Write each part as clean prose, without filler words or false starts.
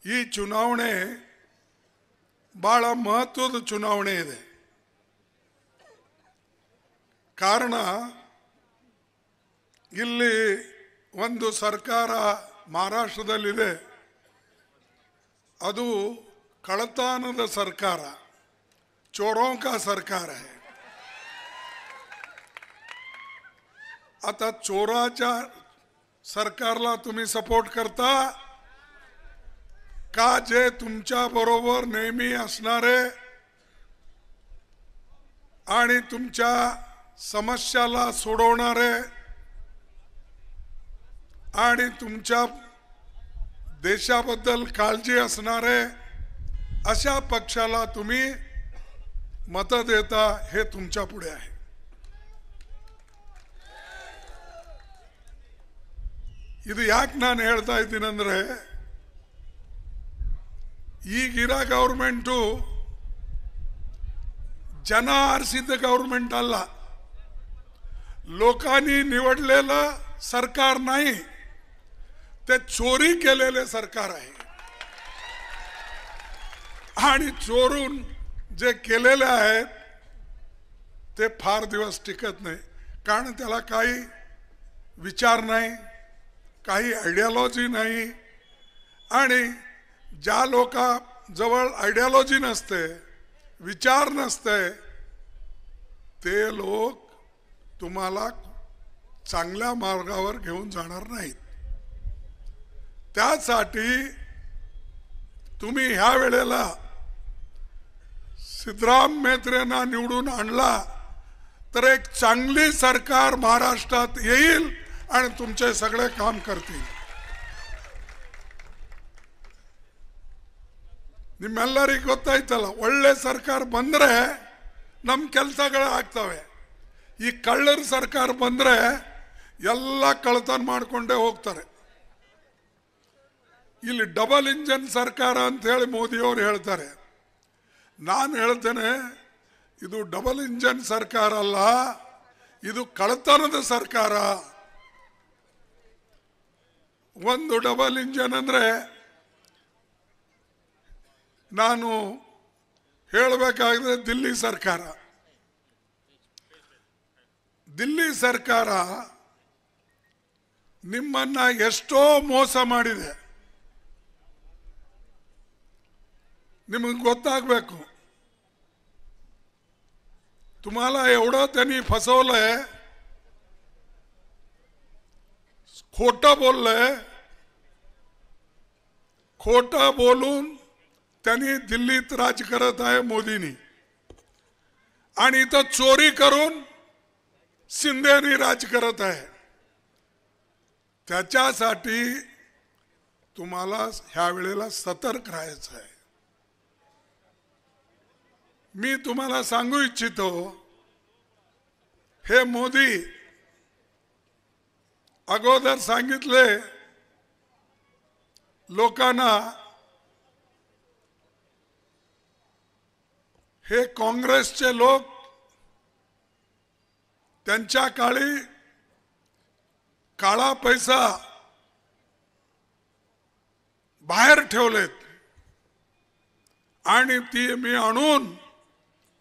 ಈ ಚುನಾವಣೆ ಬಹಳ ಮಹತ್ವದ ಚುನಾವಣೆ ಇದೆ. ಕಾರಣ ಇಲ್ಲಿ ಒಂದು ಸರ್ಕಾರ ಮಹಾರಾಷ್ಟ್ರದಲ್ಲಿದೆ, ಅದು कड़तानद सरकार, चोरों का सरकार है. आता चोराच्या सरकारला तुम्ही सपोर्ट करता का जे तुमच्या बरोबर नेहमी असणारे आणि तुमच्या समस्याला सोडवणारे आणि तुमच्या देशाबद्दल काळजी असणारे अशा पक्षाला तुम्ही मत देता, हे तुमच्या पुढे आहे. ಇದು ಯಾಕೆ ನಾನು ಹೇಳ್ತಾ ಇದ್ದೀನಂದ್ರೆ, ಈಗಿರೋ ಗವರ್ನಮೆಂಟು जन आरसिद्ध गव्हर्नमेंट अल्ल, लोकांनी निवडलेलं सरकार नाही, ते चोरी केलेले सरकार आहे. आणि चोरून जे केलेले आहेत ते फार दिवस टिकत नाही, कारण त्याला काही विचार नाही, काही आयडियोलॉजी नाही. आणि ज्या लोकांजवळ आयडियोलॉजी नसते, विचार नसते, ते लोक तुम्हाला चांगल्या मार्गावर घेऊन जाणार नाहीत. त्यासाठी तुम्ही ह्या वेळेला सिद्धराम मेत्रेंना निवडून आणला तर एक चांगली सरकार महाराष्ट्रात येईल आणि तुमचे सगळे काम करतील. ನಿಮ್ಮೆಲ್ಲರಿಗೂ ಗೊತ್ತಾಯ್ತಲ್ಲ, ಒಳ್ಳೆ ಸರ್ಕಾರ ಬಂದ್ರೆ ನಮ್ಮ ಕೆಲಸಗಳು ಆಗ್ತವೆ. ಈ ಕಳ್ಳರ ಸರ್ಕಾರ ಬಂದ್ರೆ ಎಲ್ಲ ಕಳ್ಳತನ ಮಾಡಿಕೊಂಡೇ ಹೋಗ್ತಾರೆ. ಇಲ್ಲಿ ಡಬಲ್ ಇಂಜಿನ್ ಸರ್ಕಾರ ಅಂತ ಹೇಳಿ ಮೋದಿ ಅವರು ಹೇಳ್ತಾರೆ. ನಾನು ಹೇಳ್ತೇನೆ, ಇದು ಡಬಲ್ ಇಂಜಿನ್ ಸರ್ಕಾರ ಅಲ್ಲ, ಇದು ಕಳ್ಳತನದ ಸರ್ಕಾರ. ಒಂದು ಡಬಲ್ ಇಂಜಿನ್ ಅಂದ್ರೆ ನಾನು ಹೇಳಬೇಕಾದ್ರೆ ದಿಲ್ಲಿ ಸರ್ಕಾರ. ದಿಲ್ಲಿ ಸರ್ಕಾರ ನಿಮ್ಮನ್ನ ಎಷ್ಟೋ ಮೋಸ ಮಾಡಿದೆ, निमग गोत्तागबेकु. तुम्हाला एवढं त्यांनी फसवलंय, खोटं बोललंय. खोटं बोलून त्यांनी दिल्लीत राज करत आहे मोदींनी, आणि इथं चोरी करून शिंदेनी राज करत आहे. त्याच्यासाठी तुम्हाला ह्या वेळेला सतर्क राहायचं आहे. मी तुम्हाला सांगू इच्छितो, हे मोदी अगोदर सांगितले लोकांना, हे काँग्रेसचे लोक त्यांच्या काळी काळा पैसा बाहेर ठेवलेत आणि ती मी आणून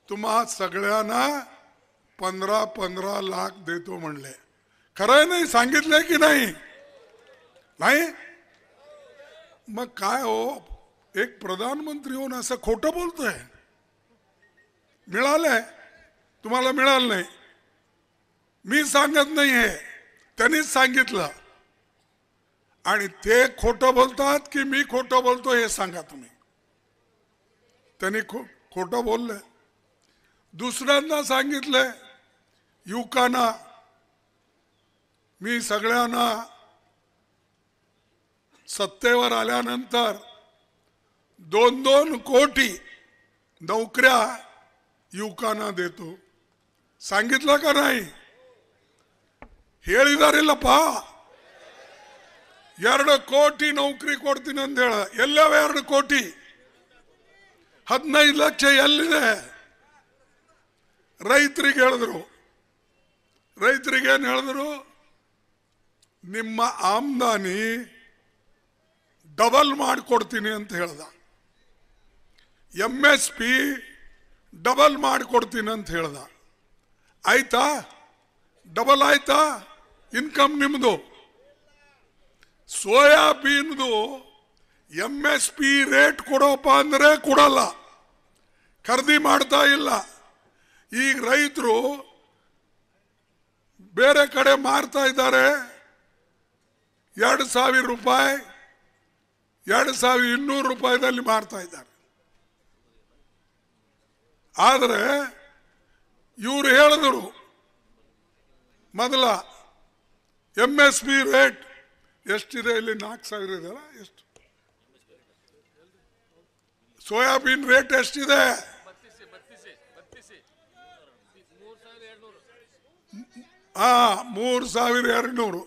तुम्हा सगळ्यांना 15-15 लाख देतो म्हणले. खरं नाही सांगितले की नाही? नाही. मग काय हो, एक प्रधानमंत्री होऊन असं खोटं बोलतोय? मिळालंय तुम्हाला? मिळालं नाही. मी सांगत नाही, हे त्यांनीच सांगितलं. आणि ते खोटं बोलतात की मी खोटं बोलतो हे सांगा तुम्ही. त्यांनी खोटं बोलले. दुसऱ्यांना सांगितले युवकांना, मी सगळ्यांना सत्तेवर आल्यानंतर 2-2 कोटी नोकऱ्या युवकांना देतो. सांगितलं का नाही? ಹೇಳಿದಾರಿಲ್ಲಪ್ಪ. 2 ಕೋಟಿ ನೌಕರಿ ಕೊಡ್ತೀನಿ ಅಂತ ಹೇಳ, ಎಲ್ಲವ 2 ಕೋಟಿ? 15 ಲಕ್ಷ ಎಲ್ಲಿದೆ? ರೈತರಿಗೆ ಹೇಳಿದ್ರು. ರೈತರಿಗೆ ಏನು ಹೇಳಿದ್ರು? ನಿಮ್ಮ ಆಮದಾನಿ ಡಬಲ್ ಮಾಡಿಕೊಡ್ತೀನಿ ಅಂತ ಹೇಳ್ದ. MSP ಡಬಲ್ ಮಾಡಿಕೊಡ್ತೀನಿ ಅಂತ ಹೇಳ್ದ. ಆಯ್ತಾ? ಡಬಲ್ ಆಯ್ತಾ ಇನ್ಕಮ್ ನಿಮ್ದು? ಸೋಯಾಬೀನ್ದು MSP ರೇಟ್ ಕೊಡೋಪ್ಪ ಅಂದ್ರೆ ಕೊಡಲ್ಲ, ಖರೀದಿ ಮಾಡ್ತಾ ಇಲ್ಲ. ಈಗ ರೈತರು ಬೇರೆ ಕಡೆ ಮಾರ್ತಾ ಇದ್ದಾರೆ 2,000 ರೂಪಾಯಿ 2,200 ರೂಪಾಯಿದಲ್ಲಿ ಮಾರ್ತಾ ಇದ್ದಾರೆ. ಆದರೆ ಇವರು ಹೇಳಿದರು ಮೊದಲ MSP ರೇಟ್ ಎಷ್ಟಿದೆ ಇಲ್ಲಿ? 4,000 ಇದೆಯಲ್ಲ, ಎಷ್ಟು? ಸೋಯಾಬೀನ್ ರೇಟ್ ಎಷ್ಟಿದೆ? 3,200.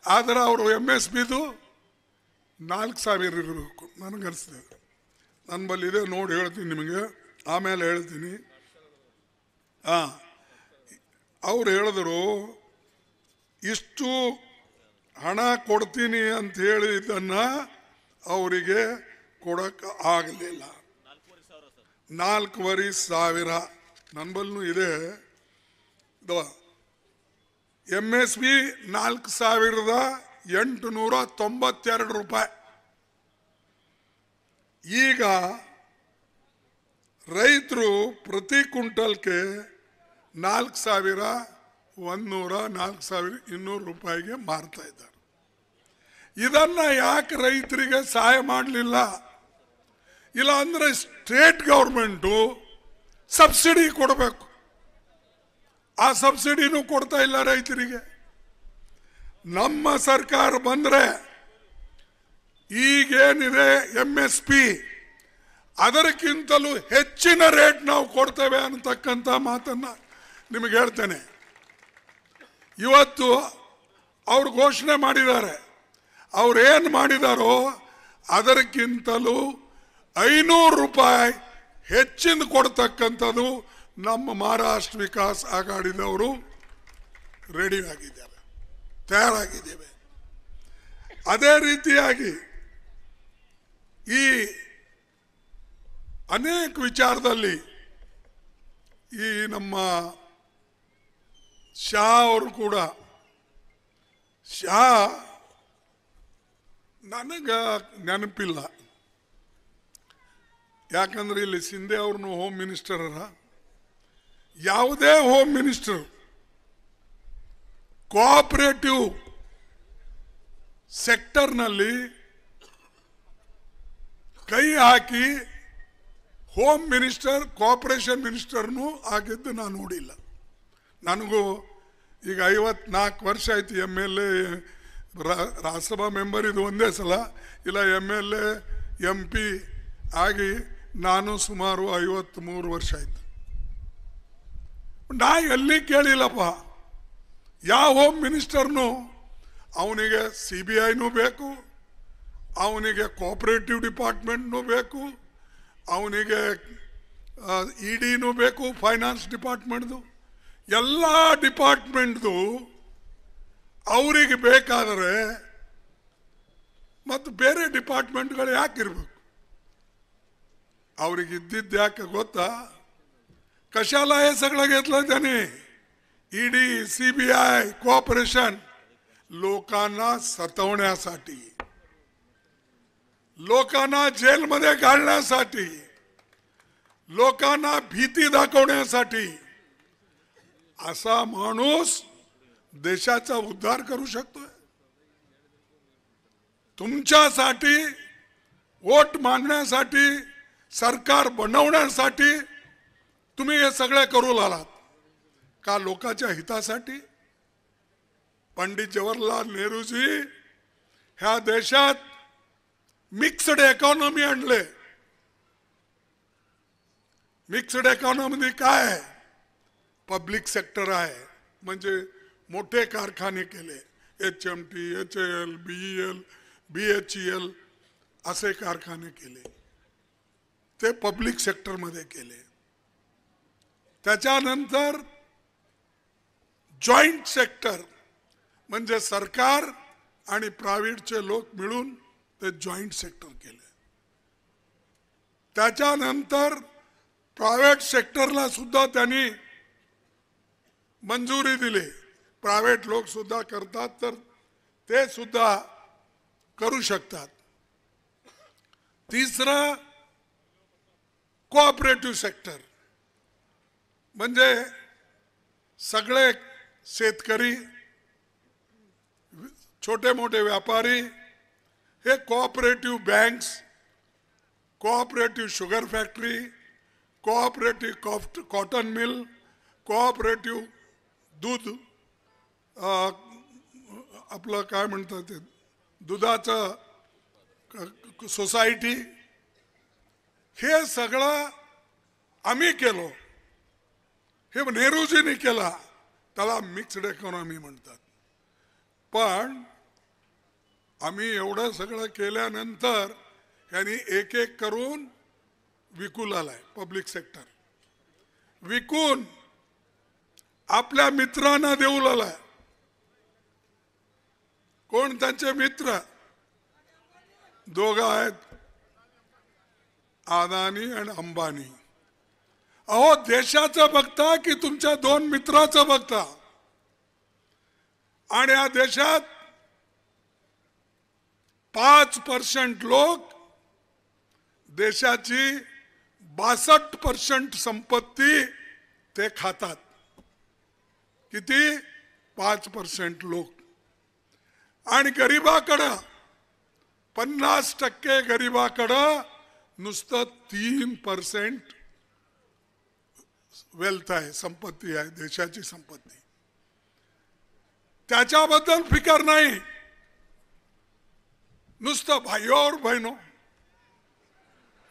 ಆದರೆ ಅವರು MSPದು 4,000 ಇರಬೇಕು ನನಗನ್ನಿಸ್ತದೆ. ನನ್ನ ಬಲ್ಲಿ ಇದೆ, ನೋಡಿ ಹೇಳ್ತೀನಿ ನಿಮಗೆ, ಆಮೇಲೆ ಹೇಳ್ತೀನಿ. ಅವ್ರು ಹೇಳಿದ್ರು ಇಷ್ಟು ಹಣ ಕೊಡ್ತೀನಿ ಅಂತ ಹೇಳಿದ್ದನ್ನ ಅವರಿಗೆ ಕೊಡಕ್ಕೆ ಆಗಲಿಲ್ಲ. 4,500 ನನ್ನ ಬಲ್ಲೂ ಇದೆ. MSP 4,892 ರೂಪಾಯಿ. ಈಗ ರೈತರು ಪ್ರತಿ ಕ್ವಿಂಟಲ್ಗೆ 4,100 4,200 ರೂಪಾಯಿಗೆ ಮಾರ್ತಾ ಇದ್ದಾರೆ. ಇದನ್ನ ಯಾಕೆ ರೈತರಿಗೆ ಸಹಾಯ ಮಾಡಲಿಲ್ಲ? ಇಲ್ಲ ಅಂದ್ರೆ ಸ್ಟೇಟ್ ಗೌರ್ಮೆಂಟು ಸಬ್ಸಿಡಿ ಕೊಡಬೇಕು. ಆ ಸಬ್ಸಿಡಿನೂ ಕೊಡ್ತಾ ಇಲ್ಲ ರೈತರಿಗೆ. ನಮ್ಮ ಸರ್ಕಾರ ಬಂದ್ರೆ ಈಗೇನಿದೆ MSP ಅದಕ್ಕಿಂತಲೂ ಹೆಚ್ಚಿನ ರೇಟ್ ನಾವು ಕೊಡ್ತೇವೆ ಅನ್ನತಕ್ಕಂಥ ಮಾತನ್ನ ನಿಮಗೆ ಹೇಳ್ತೇನೆ. ಇವತ್ತು ಅವರು ಘೋಷಣೆ ಮಾಡಿದ್ದಾರೆ. ಅವ್ರೇನು ಮಾಡಿದಾರೋ ಅದಕ್ಕಿಂತಲೂ 500 ರೂಪಾಯಿ ಹೆಚ್ಚಿನ ಕೊಡ್ತಕ್ಕಂಥದ್ದು ನಮ್ಮ ಮಹಾರಾಷ್ಟ್ರ ವಿಕಾಸ್ ಆಘಾಡಿದವರು ರೆಡಿ ಆಗಿದ್ದಾರೆ, ತಯಾರಾಗಿದ್ದೇವೆ. ಅದೇ ರೀತಿಯಾಗಿ ಈ ಅನೇಕ ವಿಚಾರದಲ್ಲಿ ಈ ನಮ್ಮ ಶಾ ಅವರು ಕೂಡ, ಶಾ ನನಗ ನೆನಪಿಲ್ಲ, ಯಾಕಂದ್ರೆ ಇಲ್ಲಿ ಸಿಂಧೆ ಅವ್ರನ್ನು ಹೋಮ್ ಮಿನಿಸ್ಟರ್ ಅರ. ಯಾವುದೇ ಹೋಮ್ ಮಿನಿಸ್ಟರ್ ಕೋಆಪರೇಟಿವ್ ಸೆಕ್ಟರ್ನಲ್ಲಿ ಕೈ ಹಾಕಿ ಹೋಮ್ ಮಿನಿಸ್ಟರ್ ಕೋಆಪರೇಷನ್ ಮಿನಿಸ್ಟರ್ನು ಆಗಿದ್ದು ನಾನು ನೋಡಿಲ್ಲ. ನನಗೂ ಈಗ 54 ವರ್ಷ ಆಯ್ತು. MLA ರಾಜ್ಯಸಭಾ ಮೆಂಬರ್ ಇದು ಒಂದೇ ಸಲ, ಇಲ್ಲ MLA MP ಆಗಿ ನಾನು ಸುಮಾರು 53 ವರ್ಷ ಆಯ್ತು. ನಾ ಎಲ್ಲಿ ಕೇಳಿಲ್ಲಪ್ಪ ಯಾವ ಹೋಮ್ ಮಿನಿಸ್ಟರ್ನು ಅವನಿಗೆ CBIನೂ ಬೇಕು, ಅವನಿಗೆ ಕೋಆಪರೇಟಿವ್ ಡಿಪಾರ್ಟ್ಮೆಂಟ್ನೂ ಬೇಕು, ಅವನಿಗೆ EDನೂ ಬೇಕು, ಫೈನಾನ್ಸ್ ಡಿಪಾರ್ಟ್ಮೆಂಟ್ದು, ಎಲ್ಲ ಡಿಪಾರ್ಟ್ಮೆಂಟ್ದು ಅವರಿಗೆ ಬೇಕಾದರೆ ಮತ್ತು ಬೇರೆ ಡಿಪಾರ್ಟ್ಮೆಂಟ್ಗಳು ಯಾಕಿರ್ಬೇಕು? ಅವ್ರಿಗೆ ಇದ್ದಿದ್ದು याके ಗೊತ್ತಾ? कशाला हे सगळं घेतलं त्याने? ED CBI कोऑपरेशन लोकांना सतवण्यासाठी, लोकांना जेलमध्ये घालण्यासाठी, लोकांना भीती दाखवण्यासाठी. असा माणूस देशाचा उद्धार करू शकतोय? तुमच्यासाठी वोट मागण्यासाठी, सरकार बनवण्यासाठी तुम्ही हे सगळे करू लागलात का? लोकांच्या हितासाठी? पंडित जवाहरलाल नेहरूजी ह्या देशात मिक्स्ड इकॉनॉमी आणले. मिक्स्ड इकॉनॉमी काय आहे? पब्लिक सेक्टर आहे, म्हणजे मोठे कारखाने केले, HMT, HAL, BEL, BHEL असे कारखाने केले, ते पब्लिक सेक्टर मध्ये केले. त्याच्यानंतर जॉइंट सेक्टर म्हणजे सरकार आणि प्रायव्हेटचे लोक मिळून ते जॉईंट सेक्टर केले. त्याच्यानंतर प्रायव्हेट सेक्टरला सुद्धा त्यांनी मंजुरी दिली. प्रायव्हेट लोक सुद्धा करतात तर ते सुद्धा करू शकतात. तिसरं कोऑपरेटिव्ह सेक्टर म्हणजे सगळे शेतकरी, छोटे मोठे व्यापारी हे cooperative banks, cooperative sugar factory, cooperative cotton mill, cooperative दूध आपलं काय म्हणतात ते दुधाचं सोसायटी, हे सगळं आम्ही केलो. हे नेहरूजींनी केला. त्याला मिक्स्ड इकॉनॉमी म्हणतात. पण आम्ही एवढं सगळं केल्यानंतर यांनी एक एक करून विकू लागलाय. पब्लिक सेक्टर विकून आपल्या मित्रांना देऊ लागलाय. कोण त्यांचे मित्र? दोघं आहेत, अदानी आणि अंबानी. अहो, देशाचं बघता की तुमच्या दोन मित्राचं बघता? आणि या देशात 5% लोक देशाची 62% संपत्ती ते खातात. किती? 5% लोक. आणि गरीबाकडं 50% गरीबाकडं नुसतं 3% वेल्थ आहे, संपत्ती आहे, देशाची संपत्ती. त्याच्याबद्दल फिकर नाही. नुसतं भाइयों और बहनों,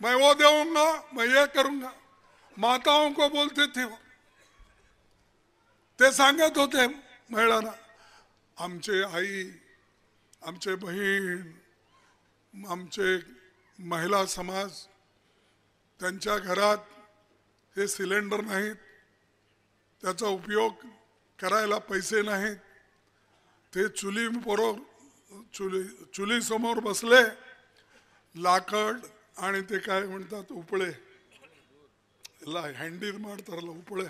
मैं वो दूंगा, मैं ये करूंगा. माताओं को बोलते थे वो, ते सांगत होते महिलांना, आमचे आई, आमचे बहीण, आमचे महिला समाज, त्यांच्या घरात हे सिलेंडर नाहीत, त्याचा उपयोग करायला पैसे नाहीत, ते चुली समोर बसले, लाकड आणि ते काय म्हणतात उपळे, हँडीत ಮಾಡ್ತಾರಲ್ಲ उपळे,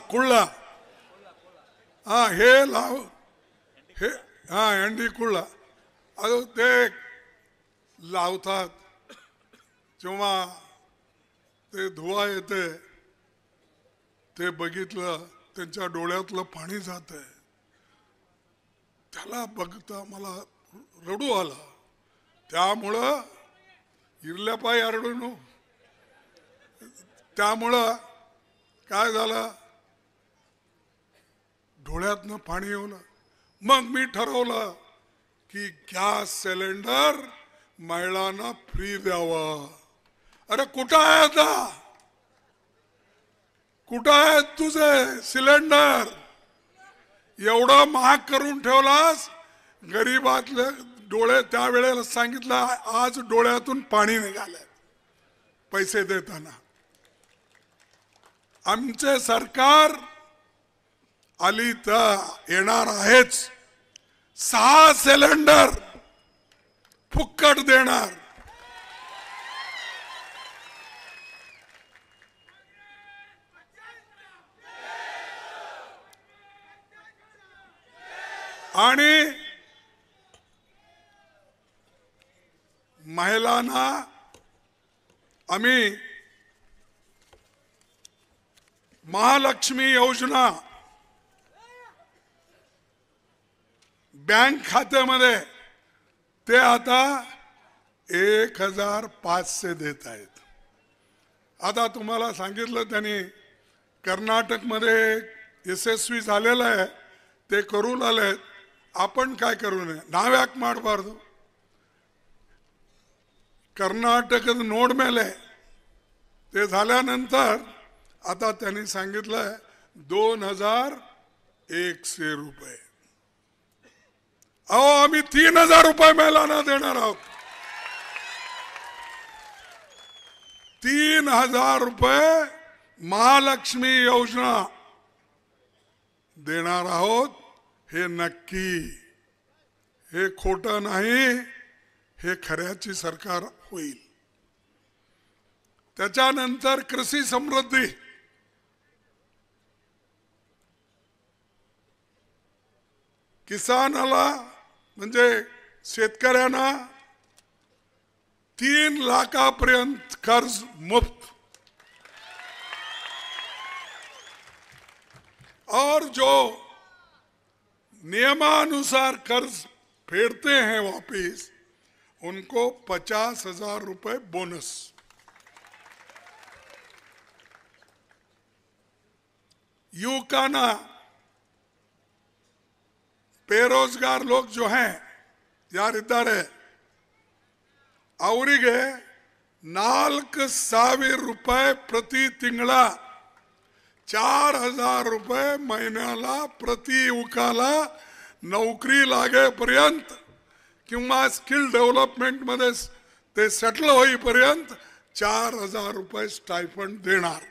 कुळला, हे लाव, हे हँडी कुळला, ಅದು ते लावतात. जेव्हा ते धुवा येते ते बघितलं, त्यांच्या डोळ्यातलं पाणी जात आहे. त्याला बघता मला रडू आला. त्यामुळं इरल्या पाय अरडून, त्यामुळं काय झालं, डोळ्यातनं पाणी येवलं. मग मी ठरवलं की गॅस सिलेंडर महिलांना फ्री द्यावं. अरे कुठं आहे आता? कुठं आहे तुझे सिलेंडर? एवढं महाग करून ठेवलास. गरीबातले डोळे त्यावेळेला सांगितलं, आज डोळ्यातून पाणी निघाले पैसे देताना. आमचे सरकार आली तर येणार आहेच. 6 सिलेंडर फुक्कट देणार. आणि महिलांना आम्ही महालक्ष्मी योजना बँक खात्यामध्ये ते आता 1500 देत आहेत. आता तुम्हाला सांगितलं त्यांनी कर्नाटकमध्ये यशस्वी झालेलं आहे, ते करू लागले. आपण काय करू नये, ನಾವ್ಯಾಕೆ ಮಾಡಬಾರದು? कर्नाटकದ नोड ಮೇಲೆ ते झाल्यानंतर आता त्यांनी सांगितलं 2100 रुपये. अहो, आम्ही 3000 रुपये महिलांना देणार आहोत. 3000 रुपये महालक्ष्मी योजना देणार आहोत. हे नक्की, हे खोटं नाही, हे खऱ्याची सरकार होईल. त्याच्यानंतर कृषी समृद्धी, किसानाला म्हणजे शेतकऱ्यांना 3 लाखापर्यंत कर्ज मुफ्त, और जो नियमानुसार कर्ज फेरते हैं वापिस उनको 50,000 रुपए बोनस. युवकांना, बेरोजगार लोग जो हैं ಯಾರಿದ್ದಾರೆ ಅವರಿಗೆ 4,000 रुपये प्रति तिंगळ, 4,000 रुपये महिन्याला प्रति युवकाला नोकरी लागेपर्यंत किंवा स्किल डेव्हलपमेंट मध्ये ते सेटल होईपर्यंत 4,000 रुपये स्टायफंड देणार.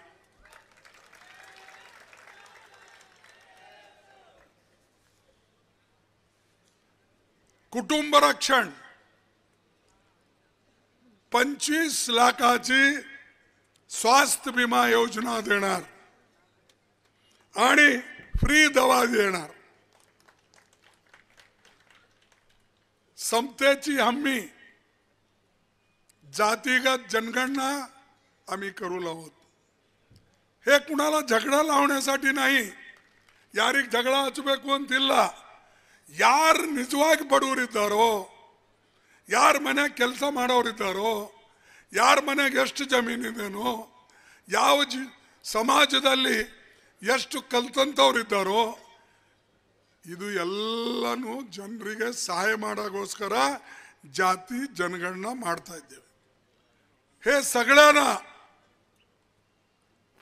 कुटुंब रक्षण 25 लाखाची स्वास्थ्य विमा योजना देणार आणि फ्री दवा देणार. समतेची हमी, जातीगत जनगणना आम्ही करू आहोत. हे कुणाला झगडा लावण्यासाठी नाही. ಯಾರಿಗೆ ಜಗಳ ಹಚ್ಚಬೇಕು ಅಂತಿಲ್ಲ. ಯಾರು ನಿಜವಾಗಿ ಬಡವರಿದ್ದಾರೋ, ಯಾರ ಮನೆ ಕೆಲಸ ಮಾಡೋರಿದ್ದಾರೋ, ಯಾರ ಮನೆಗೆ ಎಷ್ಟು ಜಮೀನಿದೆನೋ, ಯಾವ ಸಮಾಜದಲ್ಲಿ ಎಷ್ಟು ಕಲ್ತಂತವರಿದ್ದಾರೋ, ಇದು ಎಲ್ಲನೂ ಜನರಿಗೆ ಸಹಾಯ ಮಾಡೋಗೋಸ್ಕರ ಜಾತಿ ಜನಗಣना ಮಾಡ್ತಾ ಇದ್ದೇವೆ. हे सगळ्यांना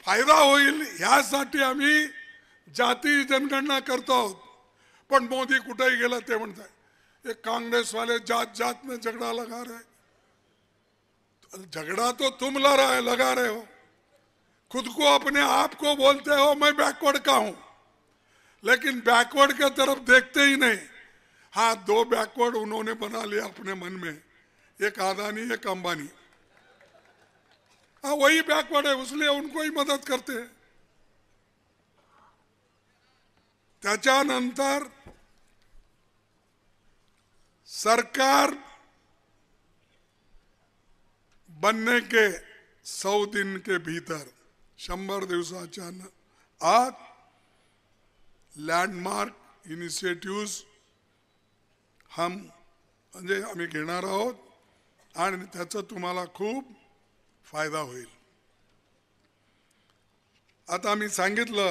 फायदा होईल यासाठी आम्ही जाती जनगणना करतो आहोत. पण मोदी कुठेही गेला ते म्हणतात ये कांग्रेस वाले जात जात में झगड़ा लगा रहे. झगड़ा तो तुम लगा रहे हो. खुद को अपने आप को बोलते हो मैं बैकवर्ड का हूं, लेकिन बैकवर्ड के तरफ देखते ही नहीं. हाँ, 2 बैकवर्ड उन्होंने बना लिया अपने मन में, एक अदानी एक अंबानी. हाँ, वही बैकवर्ड है, इसलिए उनको ही मदद करते हैं. त्याच्यानंतर सरकार बनने के 100 दिन के भीतर 100 दिवसाच्या आत लँडमार्क इनिशिएटिव्ह हम म्हणजे आम्ही घेणार आहोत आणि त्याचा तुम्हाला खूप फायदा होईल. आता आम्ही सांगितलं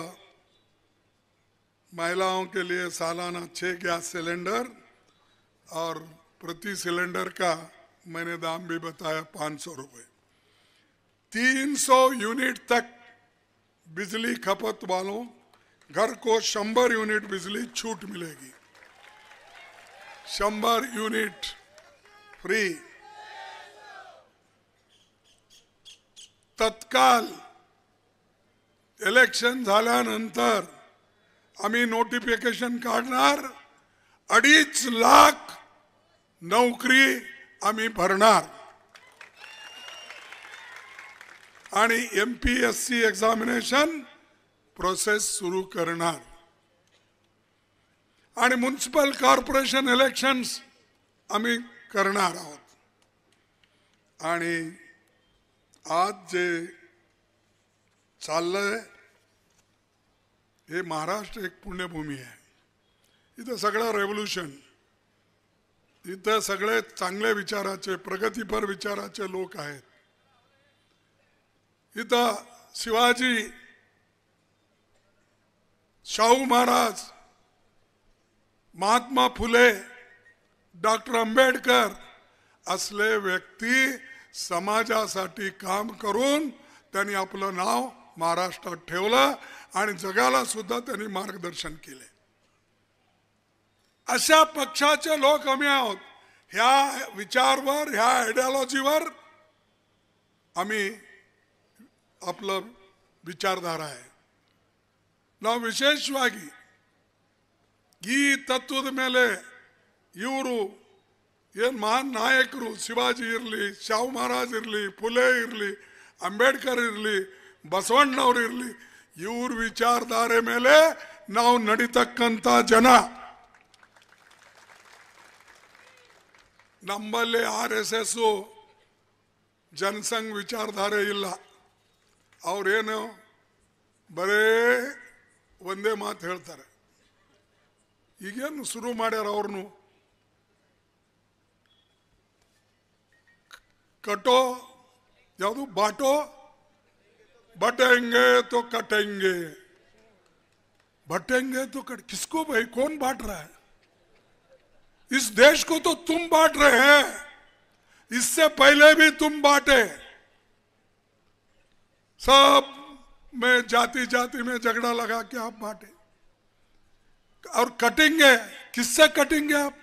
महिलाओं के लिए सालाना 6 गैस सिलेंडर और प्रति सिलेंडर का मैंने दाम भी बताया 500 रुपए. 300 यूनिट तक बिजली खपत वालों घर को 100 यूनिट बिजली छूट मिलेगी. 100 यूनिट फ्री. तत्काल इलेक्शन झाल्यानंतर आम्ही नोटिफिकेशन काढणार. 2.5 लाख नोकरी आम्ही भरणार आणि MPSC एग्जामिनेशन प्रोसेस सुरू करणार आणि म्युनिसिपल कॉर्पोरेशन इलेक्शन्स आम्ही करणार आहोत. आणि आज जे चाललंय हे महाराष्ट्र एक पुण्यभूमी आहे. इथं सगळं रेव्होल्यूशन, इथं सगळे चांगले विचाराचे प्रगतीपर विचाराचे लोक आहेत. इथं शिवाजी, शाहू महाराज, महात्मा फुले, डॉक्टर आंबेडकर असले व्यक्ती समाजासाठी काम करून त्यांनी आपलं नाव महाराष्ट्रात ठेवलं आणि जगाला सुद्धा त्यांनी मार्गदर्शन केले. अशा पक्षाचे लोक आम्ही आहोत. ह्या विचारवर, ह्या आयडियोलॉजीवर आम्ही आपलं ವಿಚಾರಧಾರೆ आहे. ನಾವು ವಿಶೇಷವಾಗಿ ಈ ತತ್ವದ ಮೇಲೆ ಇವರು ಏನು ಮಹಾನ್ ನಾಯಕರು, ಶಿವಾಜಿ ಇರಲಿ, ಶಾಹು ಮಹಾರಾಜ್ ಇರಲಿ, ಫುಲೆ ಇರಲಿ, ಅಂಬೇಡ್ಕರ್ ಇರಲಿ, ಬಸವಣ್ಣವ್ರು ಇರಲಿ, ಇವ್ರ ವಿಚಾರಧಾರೆ ಮೇಲೆ ನಾವು ನಡೀತಕ್ಕಂಥ ಜನ. ನಮ್ಮಲ್ಲಿ RSS ಜನಸಂಘ ವಿಚಾರಧಾರೆ ಇಲ್ಲ. ಅವ್ರೇನು ಬರೇ ಒಂದೇ ಮಾತು ಹೇಳ್ತಾರೆ. ಈಗೇನು ಶುರು ಮಾಡ್ಯಾರ ಅವ್ರನ್ನು, ಕಟೋ ಯಾವುದು ಬಾಟೋ बटेंगे तो कटेंगे, बटेंगे तो किसको भाई, कौन बांट रहा है? इस देश को तो तुम बांट रहे हैं, इससे पहले भी तुम बांटे. सब में जाति जाति में झगड़ा लगा के आप बांटे. और कटेंगे, किससे कटेंगे आप?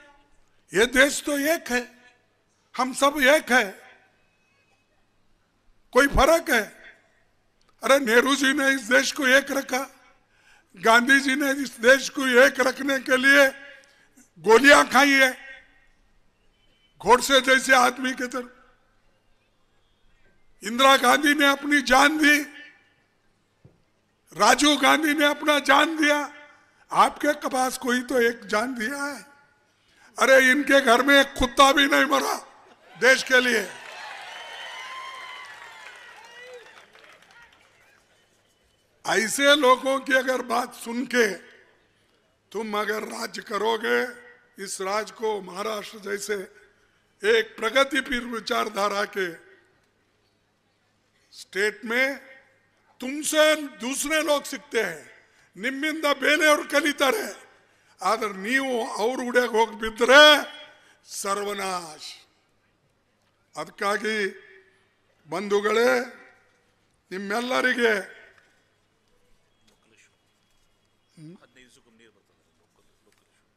ये देश तो एक है, हम सब एक है, कोई फर्क है? अरे नेहरू जी ने इस देश को एक रखा, गांधी जी ने इस देश को एक रखने के लिए गोलियां खाई है, घोड़से जैसे आदमी के तरह. इंदिरा गांधी ने अपनी जान दी, राजीव गांधी ने अपना जान दिया. आपके पास कोई तो एक जान दिया है? अरे इनके घर में एक कुत्ता भी नहीं मरा देश के लिए. ऐसे लोगों की अगर बात सुन के तुम अगर राज्य करोगे, इस राज्य को महाराष्ट्र जैसे एक प्रगतिशील विचारधारा के स्टेट में तुमसे दूसरे लोग सीखते हैं. निम्मिंद ಬೇರೆಯವರು ಕಲಿತಾರೆ, ಆದರೆ ನೀವು ಅವ್ರ ಉಡೆಗೆ ಹೋಗಿ ಬಿದ್ದರೆ ಸರ್ವನಾಶ. ಅದಕ್ಕಾಗಿ ಬಂಧುಗಳೇ, ನಿಮ್ಮೆಲ್ಲರಿಗೆ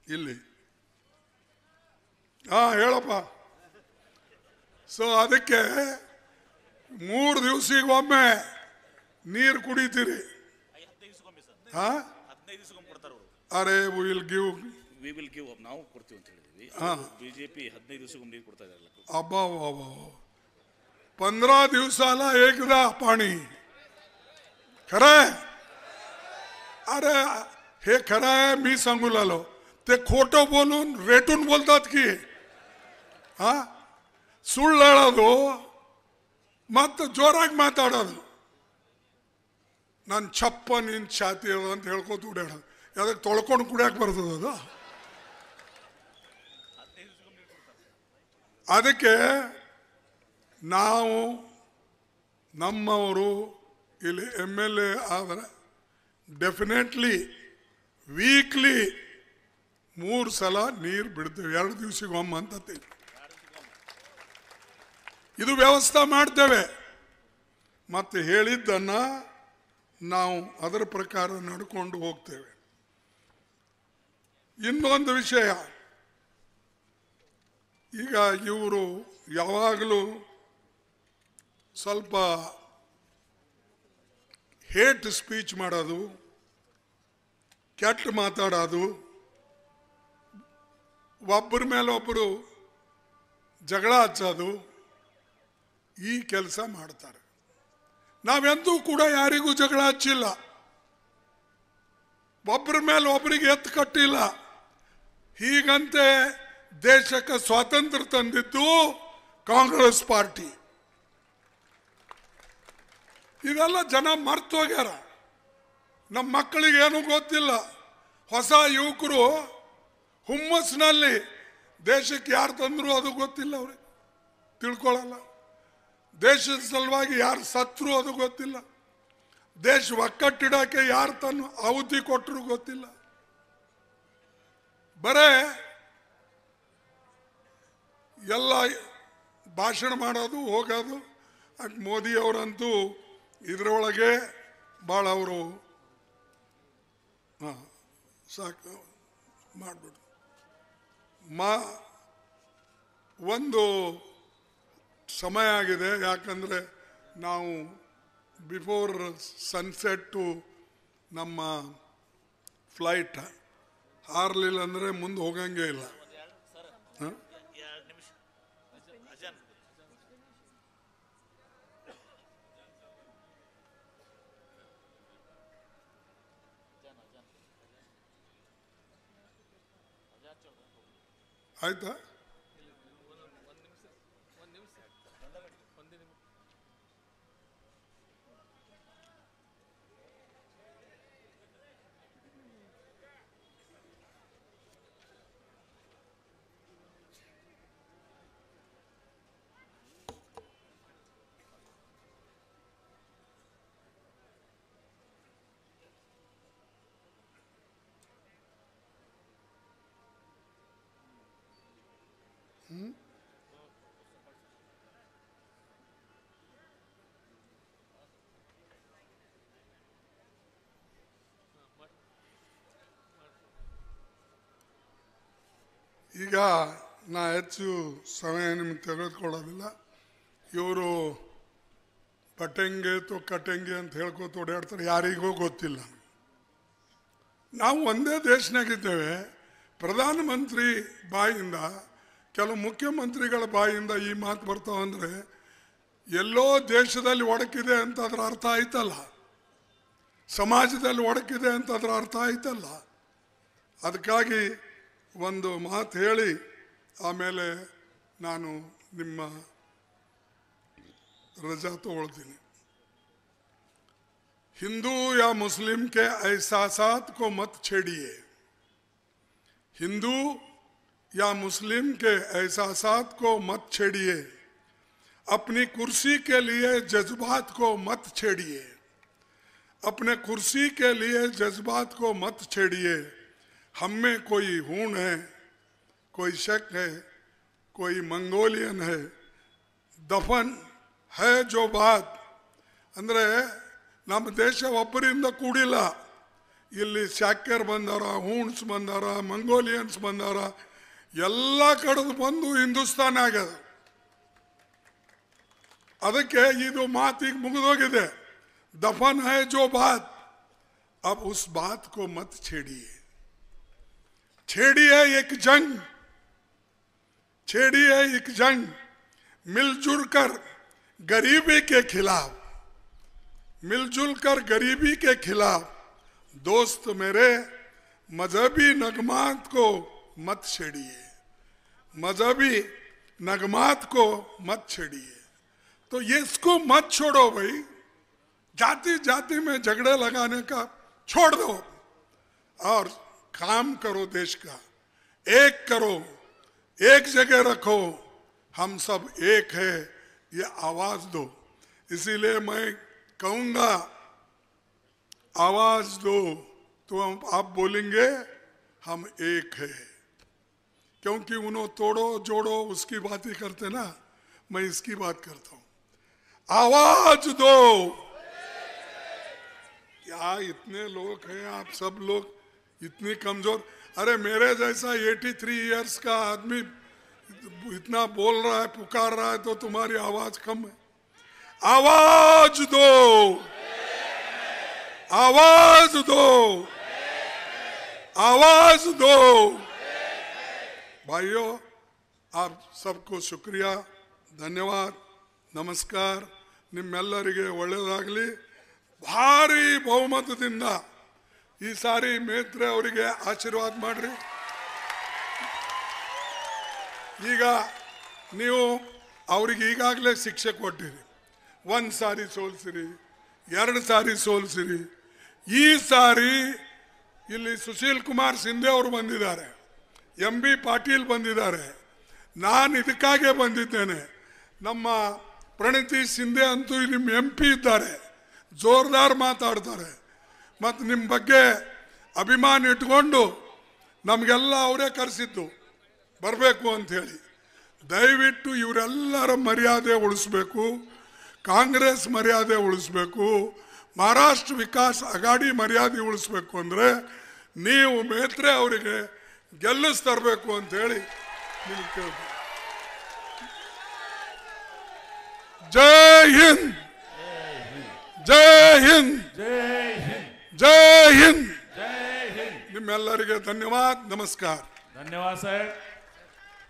ಇಲ್ಲಿ ಹೇಳಪ್ಪ. ಸೊ ಅದಕ್ಕೆ 3 ದಿವಸಕ್ಕೊಮ್ಮೆ ನೀರು ಕುಡಿತೀರಿ. ಅರೆ ವಿಲ್ ಗಿವ್ ನಾವು ಕೊಡ್ತೀವಿ ಅಂತ ಹೇಳಿದ್ವಿ. ಬಿಜೆಪಿ 15 ದಿವಸಕ್ಕೊಮ್ಮೆ ನೀರು ಕೊಡ್ತಾ ಇದ್ದಾರೆ. अब्बा 15 दिवसाला एकदा पाणी. खरं आहे? अरे हे खरं आहे, मी सांगू लागलो. ते खोटं बोलून रेटून बोलतात की ಸುಳ್ಳು ಹೇಳೋದು ಮತ್ತು ಜೋರಾಗಿ ಮಾತಾಡೋದು. ನಾನು ಚಪ್ಪ ನಿನ್ ಛಾತಿ ಅದ ಅಂತ ಹೇಳ್ಕೊತ ಉಡ್ಯಾಡೋದು. ಯಾವ್ದಕ್ಕೆ ತೊಳ್ಕೊಂಡು ಕುಡಿಯಕ್ಕೆ ಬರ್ತದ ಅದು? ಅದಕ್ಕೆ ನಾವು ನಮ್ಮವರು ಇಲ್ಲಿ MLA ಆದರೆ ಡೆಫಿನೆಟ್ಲಿ ವೀಕ್ಲಿ 3 ಸಲ ನೀರು ಬಿಡ್ತೇವೆ, 2 ದಿವಸಕ್ಕೊಮ್ಮೆ ಅಂತ ಇದು ವ್ಯವಸ್ಥೆ ಮಾಡ್ತೇವೆ. ಮತ್ತೆ ಹೇಳಿದ್ದನ್ನ ನಾವು ಅದರ ಪ್ರಕಾರ ನಡ್ಕೊಂಡು ಹೋಗ್ತೇವೆ. ಇನ್ನೊಂದು ವಿಷಯ, ಈಗ ಇವರು ಯಾವಾಗಲೂ ಸ್ವಲ್ಪ ಹೇಟ್ ಸ್ಪೀಚ್ ಮಾಡೋದು, ಕೆಟ್ಟ ಮಾತಾಡೋದು, ಒಬ್ಬರ ಮೇಲೆ ಒಬ್ಬರು ಜಗಳ ಹಚ್ಚೋದು, ಈ ಕೆಲಸ ಮಾಡ್ತಾರೆ. ನಾವೆಂದೂ ಕೂಡ ಯಾರಿಗೂ ಜಗಳ ಹಚ್ಚಿಲ್ಲ, ಒಬ್ಬರ ಮೇಲೆ ಒಬ್ಬರಿಗೆ ಎತ್ತು ಕಟ್ಟಿಲ್ಲ. ಹೀಗಂತೆ ದೇಶಕ್ಕೆ ಸ್ವಾತಂತ್ರ್ಯ ತಂದಿದ್ದು ಕಾಂಗ್ರೆಸ್ ಪಾರ್ಟಿ. ಇದೆಲ್ಲ ಜನ ಮರ್ತು ಹೋಗ್ಯಾರ. ನಮ್ಮ ಮಕ್ಕಳಿಗೆ ಏನೂ ಗೊತ್ತಿಲ್ಲ. ಹೊಸ ಯುವಕರು ಹುಮ್ಮಸ್ಸಿನಲ್ಲಿ ದೇಶಕ್ಕೆ ಯಾರು ತಂದ್ರು ಅದು ಗೊತ್ತಿಲ್ಲ, ಅವ್ರಿಗೆ ತಿಳ್ಕೊಳ್ಳಲ್ಲ. ದೇಶದ ಸಲುವಾಗಿ ಯಾರು ಸತ್ರು ಅದು ಗೊತ್ತಿಲ್ಲ. ದೇಶ ಒಕ್ಕಟ್ಟಿಡಕ್ಕೆ ಯಾರು ತನ್ನ ಆಹುತಿ ಕೊಟ್ಟರು ಗೊತ್ತಿಲ್ಲ. ಬರೇ ಎಲ್ಲ ಭಾಷಣ ಮಾಡೋದು, ಹೋಗೋದು. ಮೋದಿ ಅವರಂತೂ ಇದರೊಳಗೆ ಭಾಳ ಅವರು ಸಾಕು ಮಾಡಿಬಿಡು. ಒಂದು ಸಮಯ ಆಗಿದೆ, ಯಾಕಂದರೆ ನಾವು ಬಿಫೋರ್ ಸನ್ಸೆಟ್ಟು ನಮ್ಮ ಫ್ಲೈಟ್ ಹಾರಲಿಲ್ಲ ಅಂದರೆ ಮುಂದೆ ಹೋಗಂಗೇ ಇಲ್ಲ. ಆಯ್ತಾ? ಈಗ ನಾ ಹೆಚ್ಚು ಸಮಯ ನಿಮ್ಗೆ ತೆಗೆದುಕೊಳ್ಳೋದಿಲ್ಲ. ಇವರು ಪಟಂಗೆ ತೋ ಕಟಂಗೆ ಅಂತ ಹೇಳ್ಕೊತ ಓಡಾಡ್ತಾರೆ, ಯಾರಿಗೂ ಗೊತ್ತಿಲ್ಲ. ನಾವು ಒಂದೇ ದೇಶನಾಗಿದ್ದೇವೆ. ಪ್ರಧಾನಮಂತ್ರಿ ಬಾಯಿಂದ, ಕೆಲವು ಮುಖ್ಯಮಂತ್ರಿಗಳ ಬಾಯಿಂದ ಈ ಮಾತು ಬರ್ತಾವಂದ್ರೆ ಎಲ್ಲೋ ದೇಶದಲ್ಲಿ ಒಡಕಿದೆ ಅಂತ ಅದರ ಅರ್ಥ ಆಯ್ತಲ್ಲ, ಸಮಾಜದಲ್ಲಿ ಒಡಕಿದೆ ಅಂತ ಅದರ ಅರ್ಥ ಆಯ್ತಲ್ಲ. ಅದಕ್ಕಾಗಿ ಒಂದು ಮಾತು ಹೇಳಿ ಆಮೇಲೆ ನಾನು ನಿಮ್ಮ रजा तोड़ती। हिंदू या मुस्लिम के एहसासात को मत छेड़िए, हिंदू या मुस्लिम के एहसासात को मत छेड़िए, अपनी कुर्सी के लिए जज्बात को मत छेड़िए, अपने कुर्सी के लिए जज्बात को मत छेड़िए। हम में कोई हूण है, कोई शक है, कोई मंगोलियन है, दफन है जो बात ಅಂದ್ರೆ ನಮ್ಮ ದೇಶ ಒಬ್ಬರಿಂದ ಕೂಡಿಲ್ಲ. ಇಲ್ಲಿ ಶಾಕ್ಯರ್ ಬಂದಾರ, ಹೂಣ್ಸ್ ಬಂದಾರ, ಮಂಗೋಲಿಯನ್ಸ್ ಬಂದಾರ, ಎಲ್ಲ ಕಡೆದು ಬಂದು ಹಿಂದೂಸ್ತಾನ ಆಗ್ಯದ. ಅದಕ್ಕೆ ಇದು ಮಾತಿಗೆ ಮುಗಿದೋಗಿದೆ. दफन है जो बात, अब उस बात को मत छेड़िए, छेड़िए एक जंग, छेड़िए एक जंग मिलजुल कर गरीबी के खिलाफ, मिलजुल कर गरीबी के खिलाफ। दोस्त मेरे मजहबी नगमात को मत छेड़िए, मजहबी नगमात को मत छेड़िए। तो ये इसको मत छोड़ो भाई, जाति जाति में झगड़े लगाने का छोड़ दो और काम करो, देश का एक करो, एक जगह रखो, हम सब एक है, ये आवाज दो। इसीलिए मैं कहूंगा आवाज दो, तो आप बोलेंगे हम एक है, क्योंकि उन्होंने तोड़ो जोड़ो उसकी बात ही करते ना, मैं इसकी बात करता हूं। आवाज दो। क्या इतने लोग हैं, आप सब लोग इतनी कमजोर? अरे मेरे जैसा 83 इयर्स का आदमी इतना बोल रहा है, पुकार रहा है, तो तुम्हारी आवाज कम है। आवाज दो, आवाज दो, आवाज दो। भाइयों, आप सबको शुक्रिया, धन्यवाद, नमस्कार। ನಿಮ್ಮೆಲ್ಲರಿಗೆ ಒಳ್ಳೆಯದಾಗಲಿ. ಭಾರಿ ಬಹುಮತದಿಂದ ಈ ಸಾರಿ ಮೇತ್ರೆ ಅವರಿಗೆ ಆಶೀರ್ವಾದ ಮಾಡ್ರಿ. ಈಗ ನೀವು ಅವರಿಗೆ ಈಗಾಗಲೇ ಶಿಕ್ಷೆ ಕೊಟ್ಟಿರಿ. ಒಂದು ಸಾರಿ ಸೋಲ್ಸಿರಿ, 2 ಸಾರಿ ಸೋಲ್ಸಿರಿ. ಈ ಸಾರಿ ಇಲ್ಲಿ ಸುಶೀಲ್ ಕುಮಾರ್ ಸಿಂಧೆ ಅವರು ಬಂದಿದ್ದಾರೆ, MB ಪಾಟೀಲ್ ಬಂದಿದ್ದಾರೆ. ನಾನು ಇದಕ್ಕಾಗೆ ಬಂದಿದ್ದೇನೆ. ನಮ್ಮ ಪ್ರಣತಿ ಸಿಂಧೆ ಅಂತೂ ನಿಮ್ಮ MP ಇದ್ದಾರೆ, ಜೋರ್ದಾರ್ ಮಾತಾಡ್ತಾರೆ, ಮತ್ತು ನಿಮ್ಮ ಬಗ್ಗೆ ಅಭಿಮಾನ ಇಟ್ಕೊಂಡು ನಮಗೆಲ್ಲ ಅವರೇ ಕರೆಸಿದ್ದು ಬರಬೇಕು ಅಂಥೇಳಿ. ದಯವಿಟ್ಟು ಇವರೆಲ್ಲರ ಮರ್ಯಾದೆ ಉಳಿಸ್ಬೇಕು, ಕಾಂಗ್ರೆಸ್ ಮರ್ಯಾದೆ ಉಳಿಸ್ಬೇಕು, ಮಹಾರಾಷ್ಟ್ರ ವಿಕಾಸ್ ಅಗಾಡಿ ಮರ್ಯಾದೆ ಉಳಿಸ್ಬೇಕು ಅಂದರೆ ನೀವು ಮೇತ್ರೆ ಅವರಿಗೆ ಗೆಲ್ಲಿಸ್ತರಬೇಕು ಅಂಥೇಳಿ ನಿಮಗೆ ಕೇಳ್ತೀನಿ. ಜೈ ಹಿಂದ್, ಜೈ ಹಿಂದ್, ಜೈ ಹಿಂದ್. ನಿಮ್ಮೆಲ್ಲರಿಗೆ ಧನ್ಯವಾದ, ನಮಸ್ಕಾರ. धन्यवाद साहेब.